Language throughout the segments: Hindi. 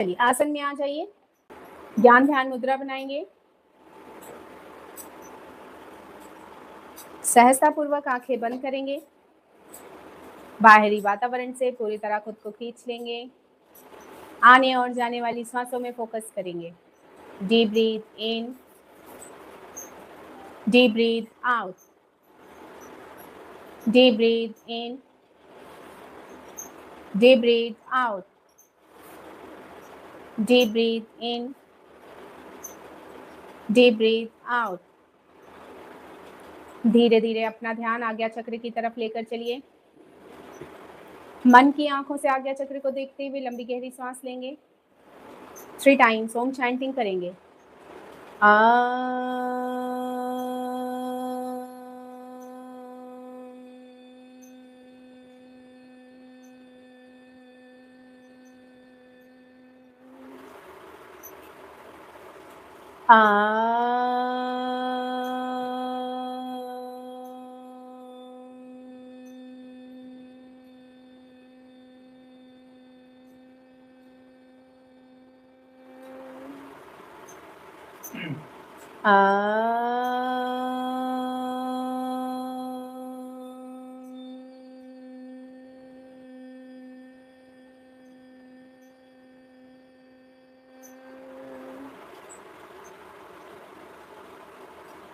चलिए आसन में आ जाइए, ज्ञान ध्यान मुद्रा बनाएंगे। सहजता पूर्वक आंखें बंद करेंगे। बाहरी वातावरण से पूरी तरह खुद को खींच लेंगे। आने और जाने वाली सांसों में फोकस करेंगे। Deep breath in, deep breath out, deep breath in, deep breath out, deep breath in, deep breath out. धीरे धीरे अपना ध्यान आज्ञा चक्र की तरफ लेकर चलिए। मन की आंखों से आज्ञा चक्र को देखते हुए लंबी गहरी सांस लेंगे। 3 टाइम्स ओम चैंटिंग करेंगे।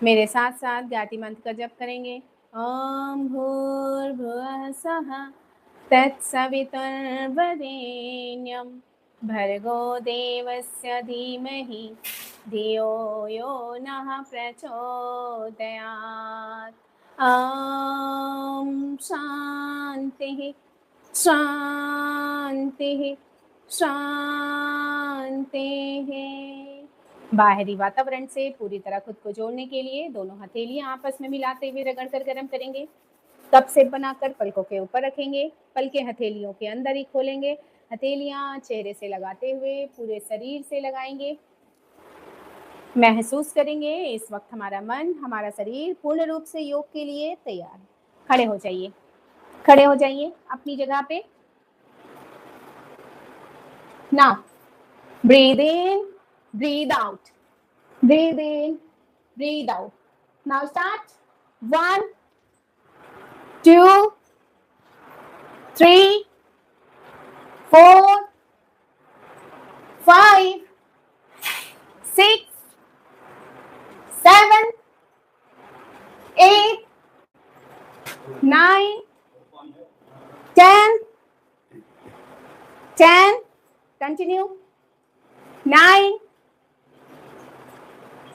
मेरे साथ साथ गायत्री मंत्र का जप करेंगे। ओम भूर्भुवः स्वः तत्सवितुर्वरेण्यं भर्गो देवस्य धीमहि धियो यो नः प्रचोदयात्। ओम शांतिः शांतिः शांतिः। बाहरी वातावरण से पूरी तरह खुद को जोड़ने के लिए दोनों हथेलियां आपस में मिलाते हुए रगड़ कर गर्म करेंगे। कप से बनाकर पलकों के ऊपर रखेंगे। पलके हथेलियों के अंदर ही खोलेंगे। हथेलियां चेहरे से लगाते हुए पूरे शरीर से लगाएंगे। महसूस करेंगे इस वक्त हमारा मन, हमारा शरीर पूर्ण रूप से योग के लिए तैयार है। खड़े हो जाइए, खड़े हो जाइए अपनी जगह पे। Now breathe in, breathe out, breathe in, breathe out. Now start. 1, 2, 3, 4, 5, 6, 7, 8, 9, 10, 10, continue, 9,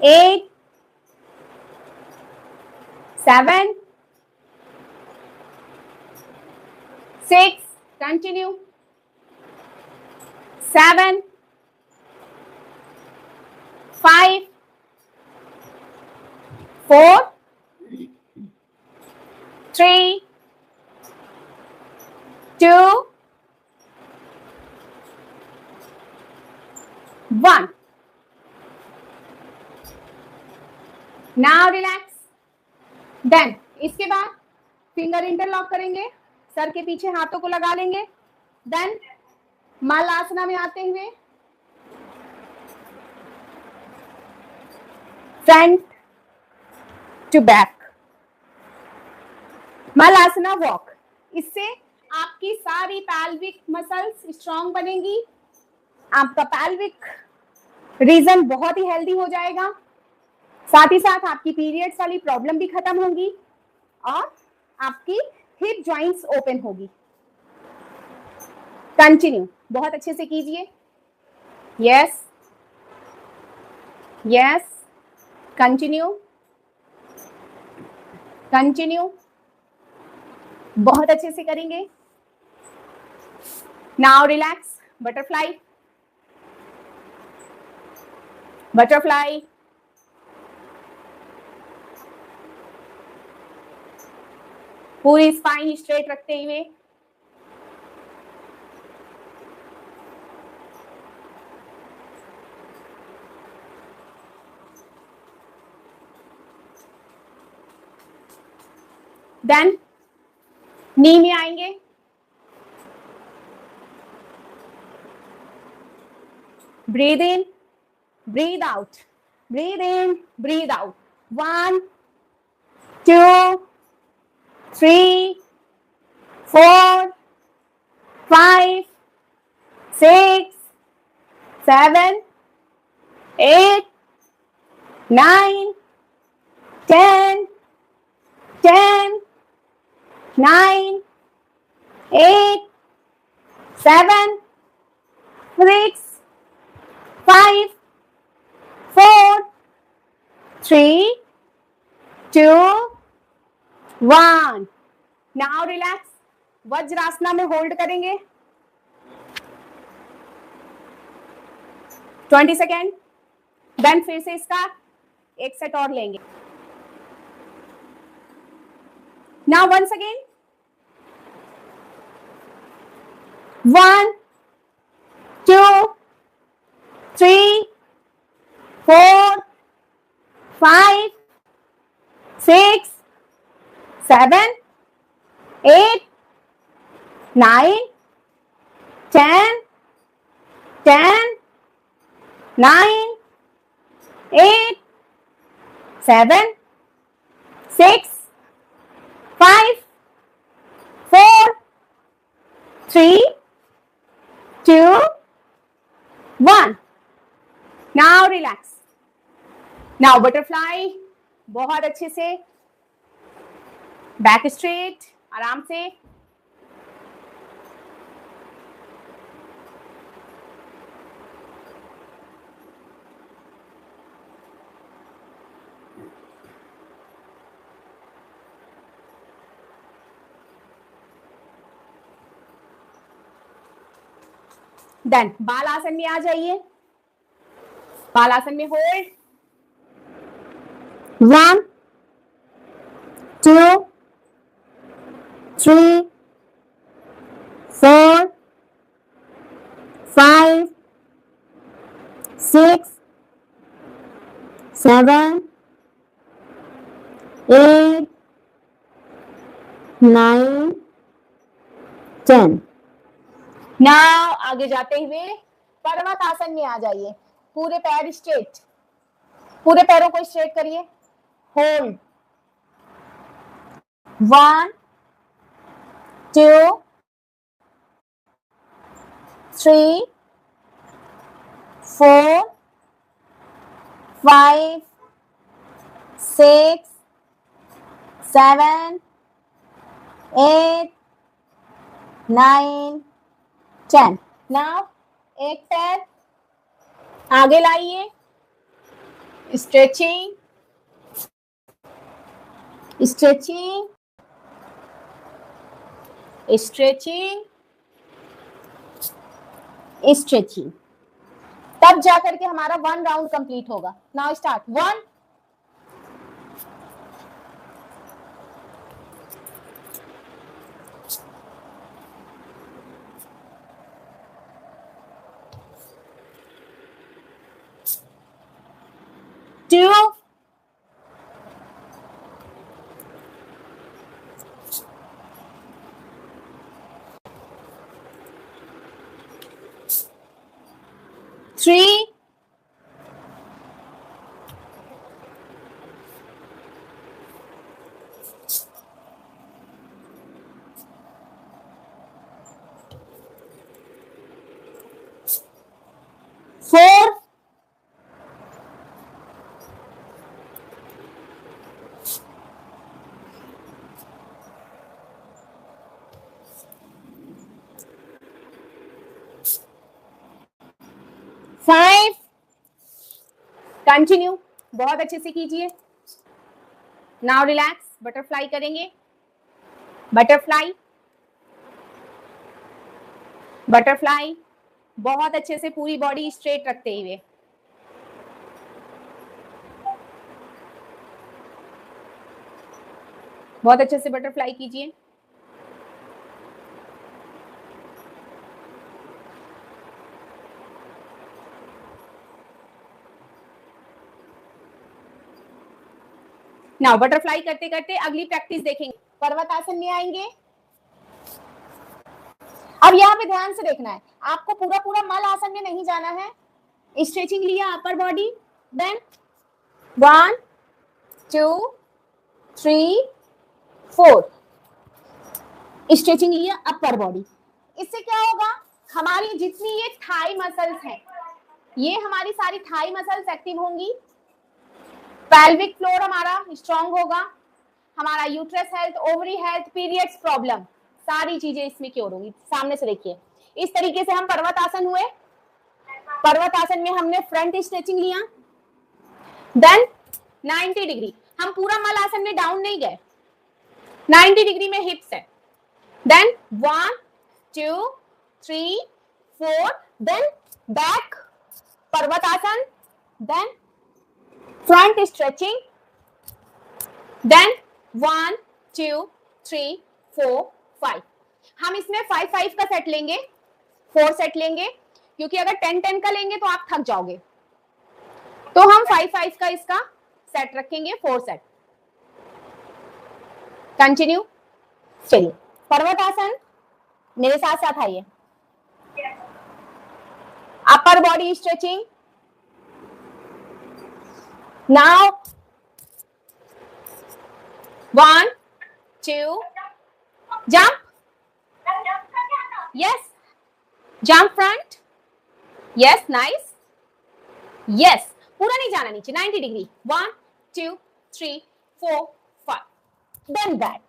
8, 7, 6, continue, 7, 5, 4, 3, 2, 1. Now relax. Then इसके बाद फिंगर इंटरलॉक करेंगे, सर के पीछे हाथों को लगा लेंगे। देन मलासना में आते हुए फ्रंट टू बैक मलासना वॉक। इससे आपकी सारी पैल्विक मसल्स स्ट्रांग बनेंगी। आपका पैल्विक रीजन बहुत ही हेल्दी हो जाएगा। साथ ही साथ आपकी पीरियड्स वाली प्रॉब्लम भी खत्म होगी और आपकी हिप जॉइंट्स ओपन होगी। कंटिन्यू, बहुत अच्छे से कीजिए। यस यस, कंटिन्यू कंटिन्यू, बहुत अच्छे से करेंगे। Now relax, butterfly butterfly. पूरी स्पाइन स्ट्रेट रखते हुए देन नी में आएंगे। breathe in, breathe out, breathe in, breathe out. 1, 2, 3, 4, 5, 6, 7, 8, 9, 10, 9, 8, 7, 6, 5, 4, 3, 2, 1. Now relax. वज्रासना में होल्ड करेंगे 20 सेकेंड. देन फिर से इसका एक सेट और लेंगे. Now once again. 1, 2, 3, 4, 5, 6, 7, 8, 9, 10, 9, 8, 7, 6, 5, 4, 3, 2, 1. Now relax. Now butterfly. बहुत अच्छे से. Back straight. आराम से. देन बाल आसन में आ जाइए. बाल आसन में होल्ड. 1, 2, 3, 4, 5, 6, 7, 8, 9, 10. नाउ आगे जाते हुए पर्वत आसन में आ जाइए. पूरे पैर स्ट्रेट. पूरे पैरों को स्ट्रेट करिए. होल्ड. 1, 2, 3, 4, 5, 6, 7, 8, 9, 10. नाउ एक पैर आगे लाइए. Stretching, stretching, stretching, stretching. तब जाकर के हमारा 1 राउंड कंप्लीट होगा. Now start. 1, 2, 3, 4, 5. कंटिन्यू. बहुत अच्छे से कीजिए. Now relax. बटरफ्लाई करेंगे. Butterfly, butterfly. बहुत अच्छे से पूरी बॉडी स्ट्रेट रखते हुए. बहुत अच्छे से बटरफ्लाई कीजिए. नाउ बटरफ्लाई करते करते अगली प्रैक्टिस देखेंगे. पर्वत आसन में आएंगे. अब यहाँ पे ध्यान से देखना है. आपको पूरा पूरा मल आसन में नहीं जाना है. स्ट्रेचिंग लिया अपर बॉडी, देन 1 2 3 4 स्ट्रेचिंग लिया अपर बॉडी। इससे क्या होगा, हमारी जितनी ये थाई मसल्स हैं, ये हमारी सारी थाई मसल्स एक्टिव होंगी, पेल्विक फ्लोर हमारा स्ट्रांग होगा, हमारा uterus health, ovary health, periods problem, सारी चीजें इसमें क्योर होंगी। सामने से देखिए, इस तरीके से हम पर्वत आसन हुए। पर्वत आसन में हमने फ्रंट स्ट्रेचिंग लिया, देन 90 डिग्री, हम पूरा मल आसन में डाउन नहीं गए, 90 डिग्री में हिप्स है, देन 1 2 3 4, देन बैक पर्वत आसन, देन फ्रंट स्ट्रेचिंग, देन 1 2 3 4 5। हम इसमें 5 का सेट लेंगे, 4 सेट लेंगे, क्योंकि अगर 10 का लेंगे तो आप थक जाओगे, तो हम 5 का इसका सेट रखेंगे, 4 सेट। कंटिन्यू। चलिए, पर्वत आसन मेरे साथ साथ आइए। Upper body stretching, now 1 2 jump, yes, jump front, yes, nice, yes, पूरा नहीं जाना नीचे, 90 डिग्री, 1 2 3 4 5, देन बैक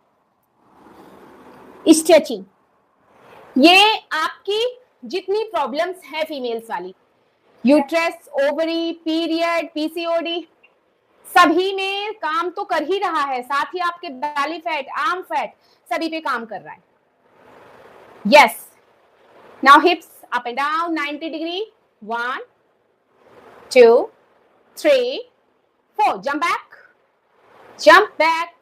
स्ट्रेचिंग। ये आपकी जितनी प्रॉब्लम्स है फीमेल्स वाली, यूट्रस, ओवरी, पीरियड, पीसीओडी, सभी में काम तो कर ही रहा है, साथ ही आपके बेली फैट, आर्म फैट, सभी पे काम कर रहा है। Yes, now hips up and down 90 degree, 1 2 3 4, jump back, jump back,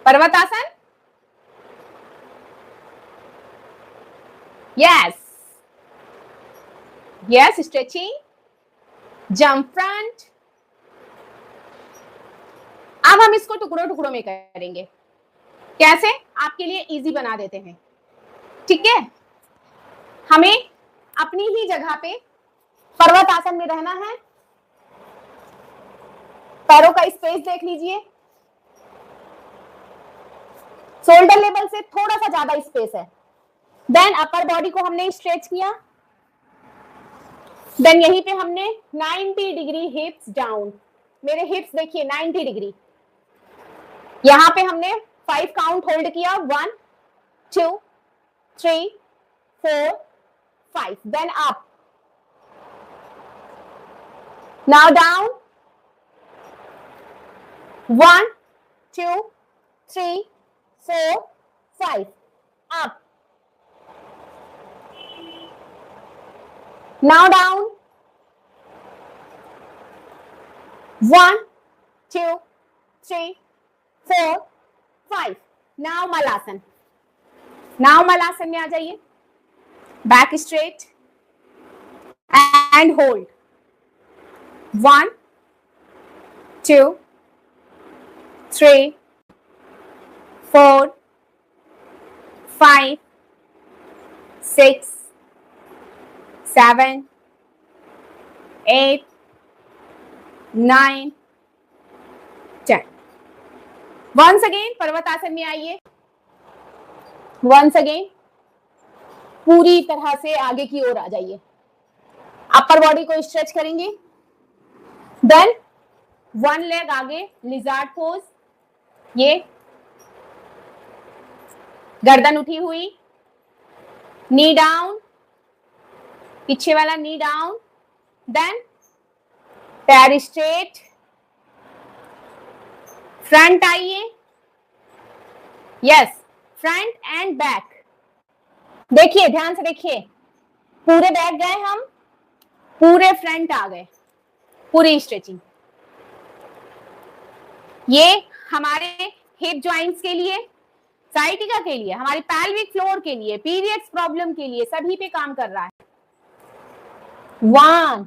Parvatasana, yes, yes, stretching, jump front. अब हम इसको टुकड़ों टुकड़ों में करेंगे, कैसे, आपके लिए इजी बना देते हैं, ठीक है। हमें अपनी ही जगह पे पर्वत आसन में रहना है, पैरों का स्पेस देख लीजिए, शोल्डर लेवल से थोड़ा सा ज्यादा स्पेस है, देन अपर बॉडी को हमने स्ट्रेच किया, देन यहीं पे हमने 90 डिग्री हिप्स डाउन, मेरे हिप्स देखिए 90 डिग्री, यहां पे हमने 5 काउंट होल्ड किया, 1 2 3 4 5, then up, now down, 1 2 3 4 5, up, now down, 1 2 3 4 5, now malasana, now malasana में आ जाइए, back straight and hold, 1 2 3 4 5 6 7 8 9 10। Once again पर्वतासन में आइए, वंस अगेन पूरी तरह से आगे की ओर आ जाइए, अपर बॉडी को स्ट्रेच करेंगे, देन 1 लेग आगे, लिजार्ड पोज, ये गर्दन उठी हुई, नी डाउन, पीछे वाला नी डाउन, देन पैर स्ट्रेट, फ्रंट आइए, यस, फ्रंट एंड बैक, देखिए ध्यान से देखिए, पूरे बैक गए हम, पूरे फ्रंट आ गए, पूरी स्ट्रेचिंग। ये हमारे हिप जॉइंट्स के लिए, साइटिका के लिए, हमारी पैल्विक फ्लोर के लिए, पीरियड्स प्रॉब्लम के लिए, सभी पे काम कर रहा है। 1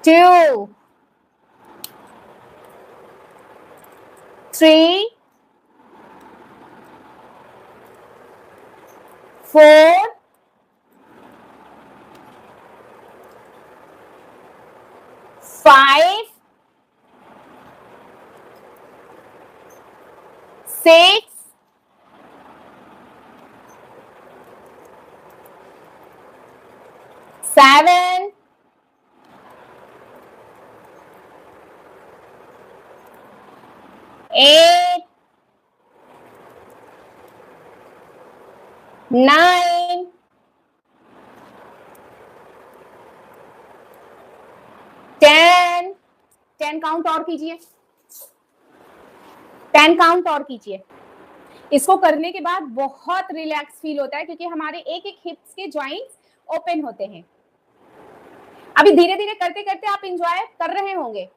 2 3 4 5 6 7 8 9 10 10 काउंट और कीजिए, 10 काउंट और कीजिए। इसको करने के बाद बहुत रिलैक्स फील होता है क्योंकि हमारे एक एक हिप्स के जॉइंट्स ओपन होते हैं। अभी धीरे धीरे करते करते आप इंजॉय कर रहे होंगे,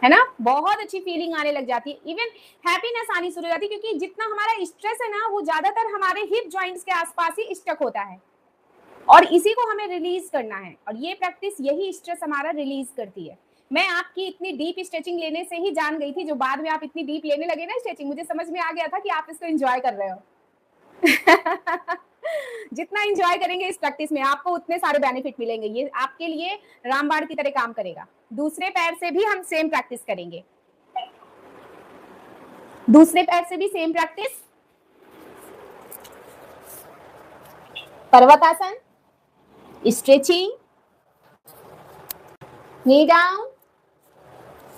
है ना? बहुत अच्छी फीलिंग आने लग जाती है, इवन हैप्पीनेस आनी शुरू हो जाती है क्योंकि जितना हमारा स्ट्रेस है ना वो ज्यादातर हमारे हिप जॉइंट्स के आसपास ही स्टक होता है और इसी को हमें रिलीज करना है और ये प्रैक्टिस यही स्ट्रेस हमारा रिलीज करती है। मैं आपकी इतनी डीप स्ट्रेचिंग लेने से ही जान गई थी, जो बाद में आप इतनी डीप लेने लगे ना स्ट्रेचिंग, मुझे समझ में आ गया था कि आप इसको एंजॉय कर रहे हो। जितना एंजॉय करेंगे इस प्रैक्टिस में आपको उतने सारे बेनिफिट मिलेंगे, ये आपके लिए रामबाण की तरह काम करेगा। दूसरे पैर से भी हम सेम प्रैक्टिस करेंगे, दूसरे पैर से भी same practice. Parvatasana, stretching, knee down,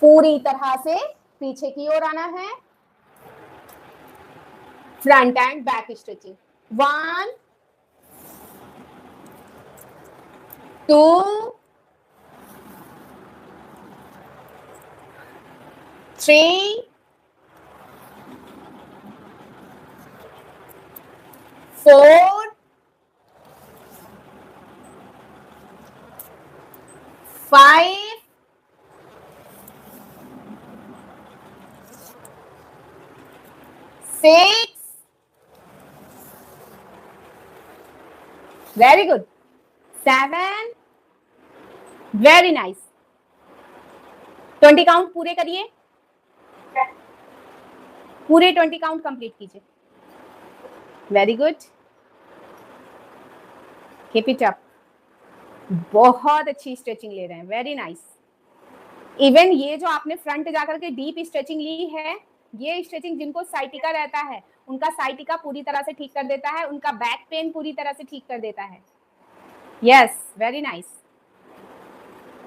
पूरी तरह से पीछे की ओर आना है, front and back stretching. 1 2 3 4 5 6 very good 7 very nice 20 count पूरे करिए, पूरे 20 काउंट कंप्लीट कीजिए। Very good, keep it up, बहुत अच्छी स्ट्रेचिंग ले रहे हैं, वेरी नाइस। इवन ये जो आपने फ्रंट जाकर के डीप स्ट्रेचिंग ली है, ये स्ट्रेचिंग जिनको साइटिका रहता है उनका साइटिका पूरी तरह से ठीक कर देता है, उनका बैक पेन पूरी तरह से ठीक कर देता है। यस, वेरी नाइस,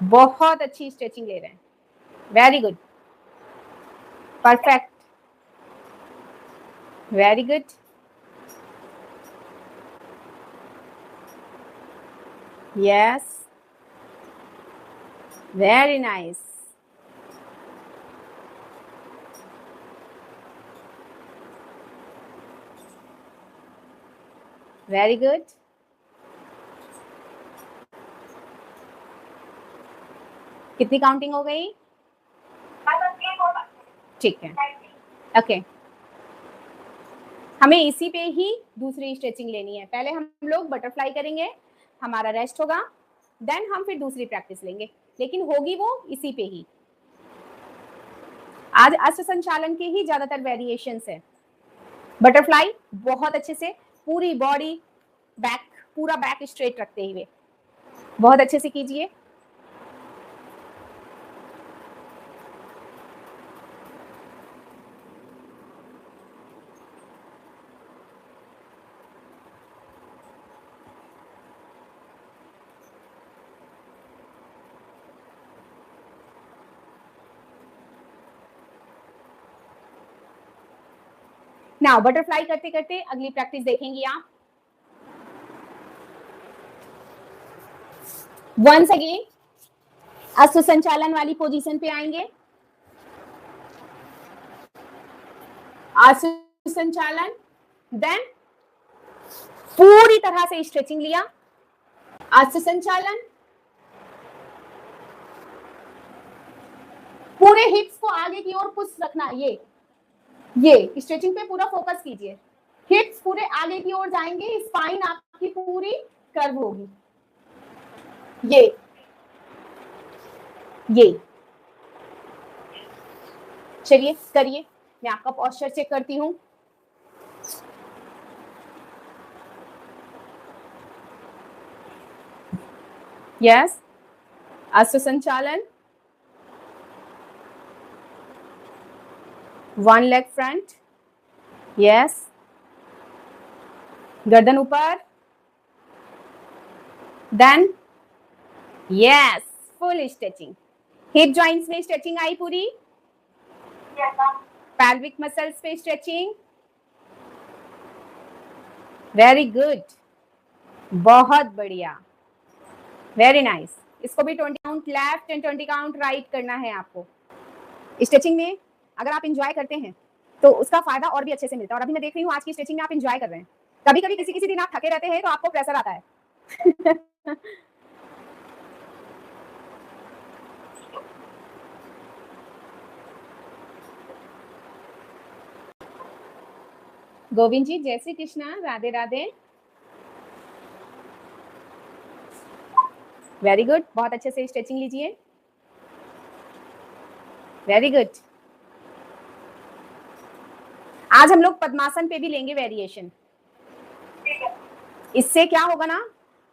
बहुत अच्छी स्ट्रेचिंग ले रहे हैं, very good, perfect, very good. Yes, very nice, very good. कितनी काउंटिंग हो गई? ठीक है, ओके। हमें इसी पे ही दूसरी स्ट्रेचिंग लेनी है। पहले हम लोग बटरफ्लाई करेंगे, हमारा रेस्ट होगा, देन हम फिर दूसरी प्रैक्टिस लेंगे, लेकिन होगी वो इसी पे ही। आज अश्व संचालन के ही ज्यादातर वेरिएशंस है। बटरफ्लाई बहुत अच्छे से पूरी बॉडी बैक, पूरा बैक स्ट्रेट रखते हुए बहुत अच्छे से कीजिए। नाउ बटरफ्लाई करते करते अगली प्रैक्टिस देखेंगी आप। वंस अगेन अश्व संचालन वाली पोजीशन पे आएंगे, अश्व संचालन, देन पूरी तरह से स्ट्रेचिंग लिया, अश्व संचालन, पूरे हिप्स को आगे की ओर पुश रखना, ये स्ट्रेचिंग पे पूरा फोकस कीजिए। हिप्स पूरे आगे की ओर जाएंगे, स्पाइन आपकी पूरी कर्व होगी, ये चलिए करिए, मैं आपका पोस्चर चेक करती हूँ। यस, अश्व संचालन, 1 लेग फ्रंट, यस, गर्दन ऊपर, then yes, full stretching. Hip joints में स्ट्रेचिंग आई पूरी, पैल्विक मसल्स पे स्ट्रेचिंग, वेरी गुड, बहुत बढ़िया, वेरी नाइस। इसको भी 20 count left and 20 count right करना है आपको। स्ट्रेचिंग में अगर आप इंजॉय करते हैं तो उसका फायदा और भी अच्छे से मिलता है। और अभी मैं देख रही हूँ आज की स्ट्रेचिंग में आप इंजॉय कर रहे हैं। कभी कभी किसी किसी दिन आप थके रहते हैं तो आपको प्रेशर आता है। गोविंद जी, जय श्री कृष्णा, राधे राधे। वेरी गुड, बहुत अच्छे से स्ट्रेचिंग लीजिए, वेरी गुड। आज हम लोग पद्मासन पे भी लेंगे वेरिएशन। इससे क्या होगा ना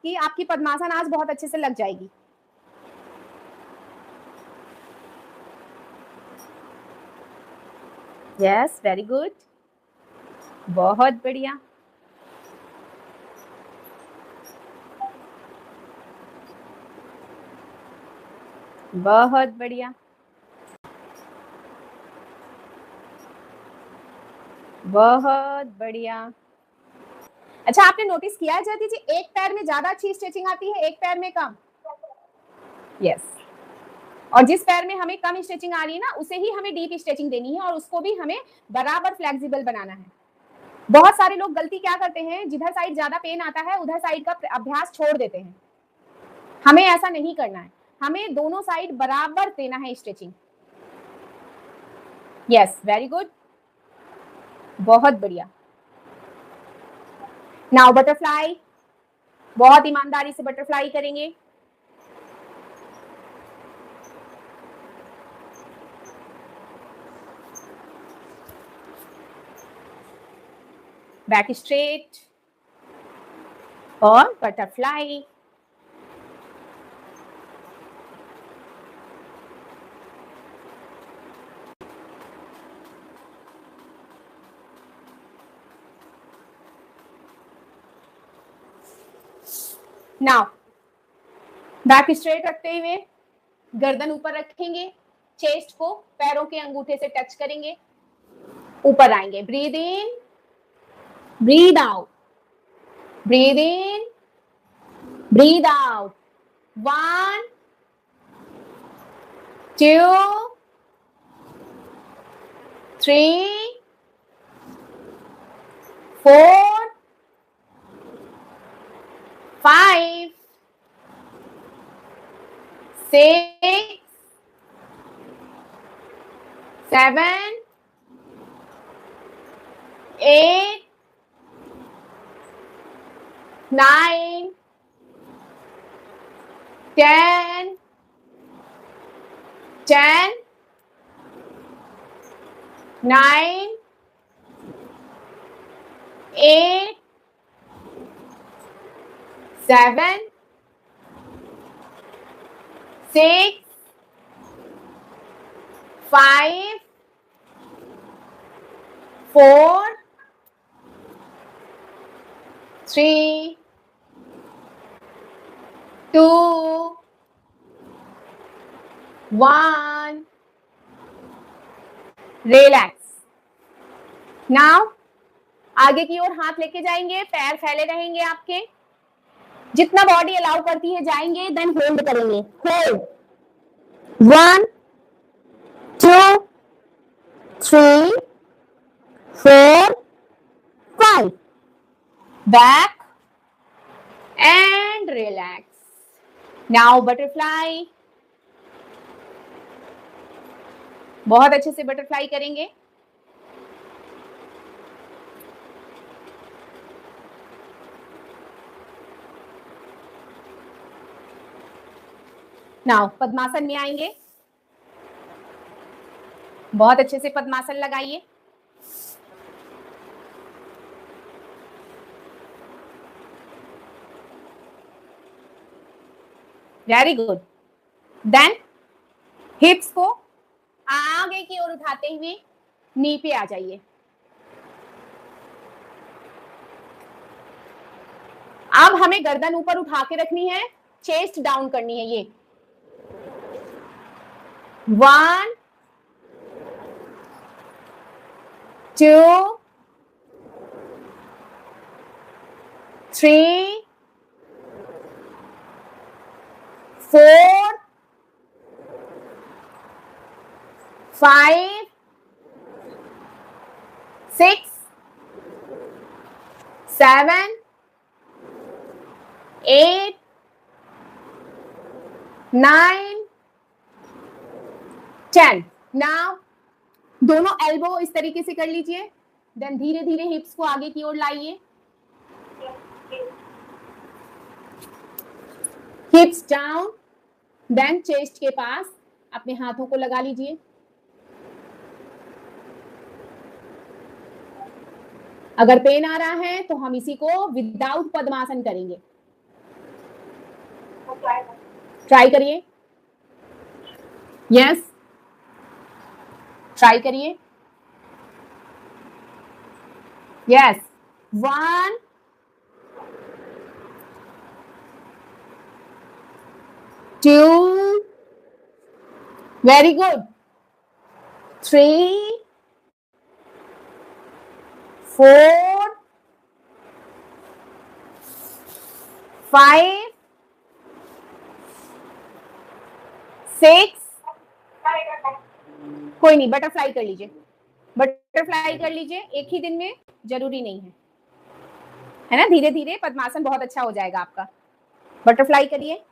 कि आपकी पद्मासन आज बहुत अच्छे से लग जाएगी। यस, वेरी गुड, बहुत बढ़िया, बहुत बढ़िया, बहुत बढ़िया। अच्छा, आपने नोटिस किया है जयती जी, एक पैर में ज्यादा अच्छी स्ट्रेचिंग आती है, एक पैर में कम। यस, और जिस पैर में हमें कम स्ट्रेचिंग आ रही है ना, उसे ही हमें डीप स्ट्रेचिंग देनी है और उसको भी हमें बराबर फ्लेक्सिबल बनाना है। बहुत सारे लोग गलती क्या करते हैं, जिधर साइड ज्यादा पेन आता है उधर साइड का अभ्यास छोड़ देते हैं। हमें ऐसा नहीं करना है, हमें दोनों साइड बराबर देना है स्ट्रेचिंग। यस, वेरी गुड, बहुत बढ़िया। नाउ बटरफ्लाई, बहुत ईमानदारी से बटरफ्लाई करेंगे। बैक स्ट्रेट और बटरफ्लाई। नाउ बैक स्ट्रेट रखते हुए गर्दन ऊपर रखेंगे, चेस्ट को पैरों के अंगूठे से टच करेंगे, ऊपर आएंगे, breathe in, breathe out, breathe in, breathe out, 1 2 3 4 5 6 7 8 9 10 10 9 8 7 6 5 4 3 2 1 relax. Now आगे की ओर हाथ लेके जाएंगे, पैर फैले रहेंगे आपके, जितना बॉडी अलाउ करती है जाएंगे, देन होल्ड करेंगे, hold, 1 2 3 4 5, back and relax. Now butterfly, बहुत अच्छे से बटरफ्लाई करेंगे। नाउ पद्मासन में आएंगे, बहुत अच्छे से पद्मासन लगाइए। Very good. देन हिप्स को आगे की ओर उठाते हुए नी पे आ जाइए। अब हमें गर्दन ऊपर उठा के रखनी है, चेस्ट डाउन करनी है। ये 1 2 3 4 5 6 7 8 9 10। नाउ दोनों एल्बो इस तरीके से कर लीजिए। देन धीरे धीरे हिप्स को आगे की ओर लाइए। हिप्स डाउन, देन चेस्ट के पास अपने हाथों को लगा लीजिए। अगर पेन आ रहा है तो हम इसी को विदाउट पद्मासन करेंगे। ट्राई करिए। यस, ट्राई करिए। Yes, 1 2 very good, 3 4 5 6। कोई नहीं, बटरफ्लाई कर लीजिए, बटरफ्लाई कर लीजिए। एक ही दिन में जरूरी नहीं है ना। धीरे धीरे पद्मासन बहुत अच्छा हो जाएगा आपका। बटरफ्लाई करिए।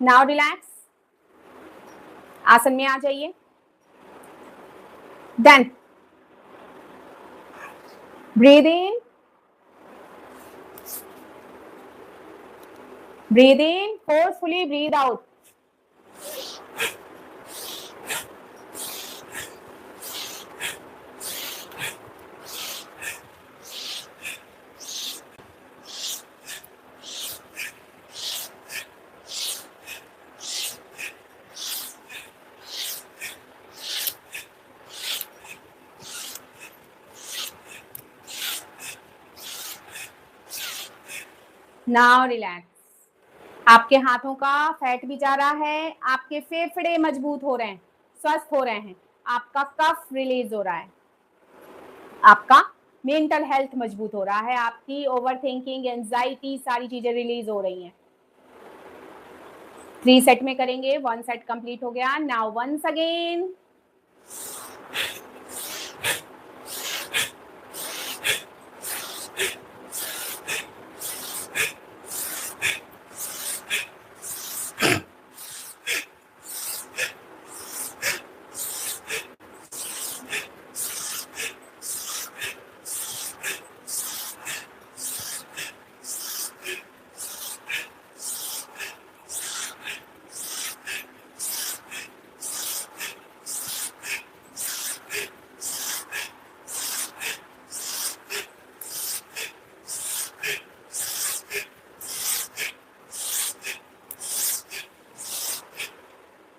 नाउ रिलैक्स, आसन में आ जाइए। Then breathe in, breathe in, forcefully breathe out. Now relax. आपके हाथों का फैट भी जा रहा है, आपके फेफड़े मजबूत हो रहे हैं, स्वस्थ हो रहे हैं, आपका कफ रिलीज हो रहा है, आपका मेंटल हेल्थ मजबूत हो रहा है, आपकी ओवर थिंकिंग, एंजाइटी, सारी चीजें रिलीज हो रही हैं। 3 सेट में करेंगे। 1 सेट कंप्लीट हो गया। Now once again.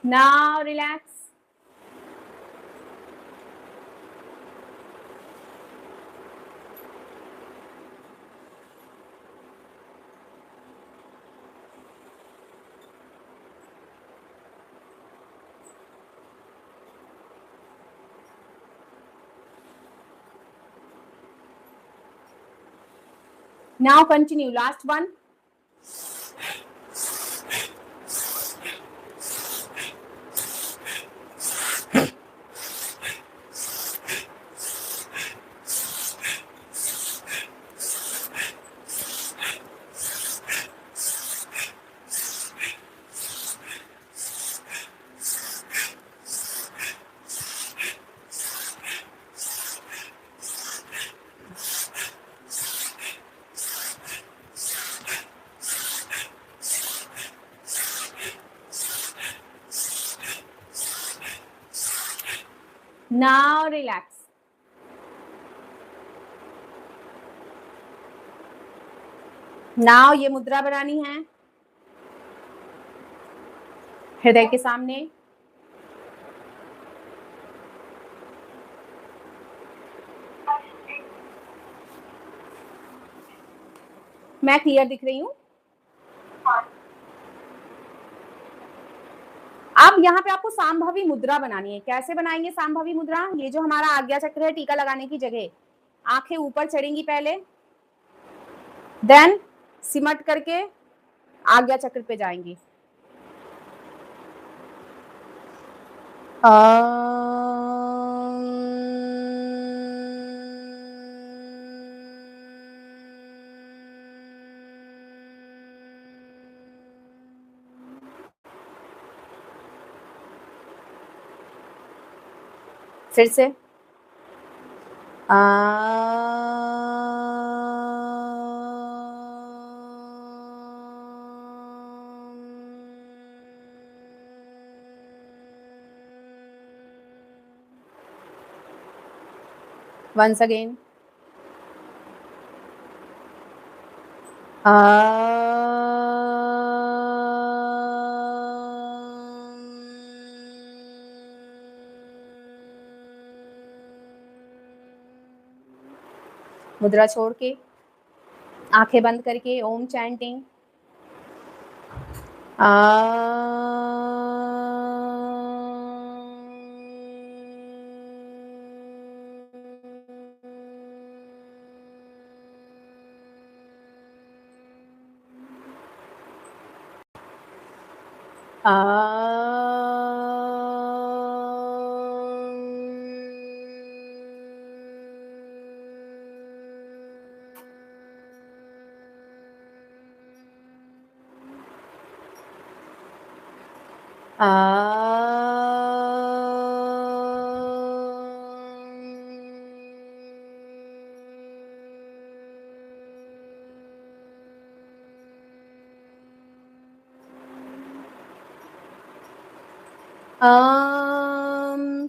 Now relax. Now continue. Last one. Now relax. Now ये मुद्रा बनानी है हृदय के सामने। मैं क्लियर दिख रही हूँ? अब यहाँ पे आपको सांभवी मुद्रा बनानी है। कैसे बनाएंगे सांभवी मुद्रा? ये जो हमारा आज्ञा चक्र है टीका लगाने की जगह, आंखें ऊपर चढ़ेंगी पहले, देन सिमट करके आज्ञा चक्र पे जाएंगी। फिर से once again मुद्रा छोड़ के आंखें बंद करके ओम चैंटिंग।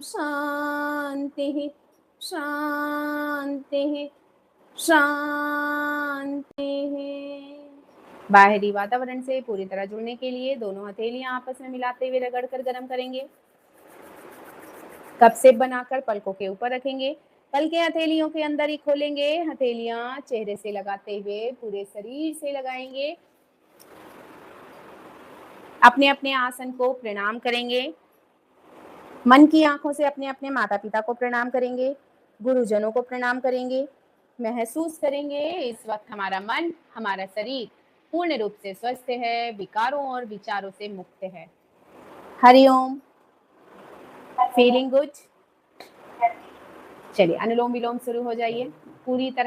शांति शांति शांति। बाहरी वातावरण से पूरी तरह जुड़ने के लिए दोनों हथेलियां आपस में मिलाते हुए रगड़कर गर्म करेंगे। कप से बनाकर पलकों के ऊपर रखेंगे, पलके हथेलियों के अंदर ही खोलेंगे, हथेलियां चेहरे से लगाते हुए पूरे शरीर से लगाएंगे। अपने अपने आसन को प्रणाम करेंगे। मन की आंखों से अपने अपने माता पिता को प्रणाम करेंगे, गुरुजनों को प्रणाम करेंगे। महसूस करेंगे इस वक्त हमारा मन, हमारा शरीर पूर्ण रूप से स्वस्थ है, विकारों और विचारों से मुक्त है। हरिओम। Feeling good? चलिए अनुलोम विलोम शुरू हो जाइए। पूरी तरह